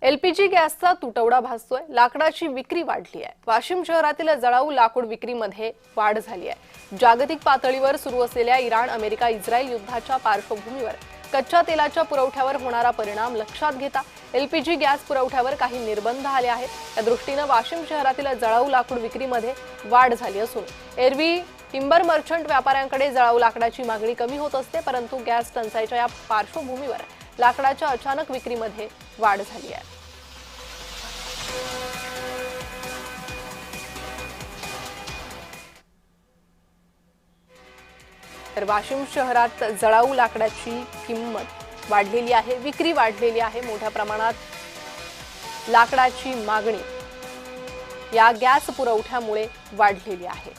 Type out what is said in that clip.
LPG गॅसचा तुटवडा भासतोय। लाकडाची विक्री वाढली आहे। वाशिम शहरातील जळाऊ लाकूड विक्रीमध्ये वाढ झाली आहे। जागतिक पातळीवर सुरू असलेल्या इराण अमेरिका इस्रायल युद्धाच्या पार्श्वभूमीवर कच्च्या तेलाच्या पुरवठ्यावर होणारा परिणाम लक्षात घेता एलपीजी गॅस पुरवठ्यावर काही निर्बंध आले आहेत। त्या दृष्टीने वाशिम शहरातील जळाऊ लाकूड विक्रीमध्ये वाढ झाली असून एरवी टिंबर मर्चंट व्यापाऱ्यांकडे जळाऊ लाकडाची मागणी कमी होत असते, परंतु गॅस टंचाईच्या या पार्श्वभूमीवर लाकडाच्या अचानक विक्रीमध्ये वाढ झाली आहे। तर वाशिम शहरात जळाऊ लाकडाची किंमत वाढलेली आहे, विक्री वाढलेली आहे। मोठ्या प्रमाणात लाकडाची मागणी या गॅस पुरवठ्यामुळे वाढलेली आहे।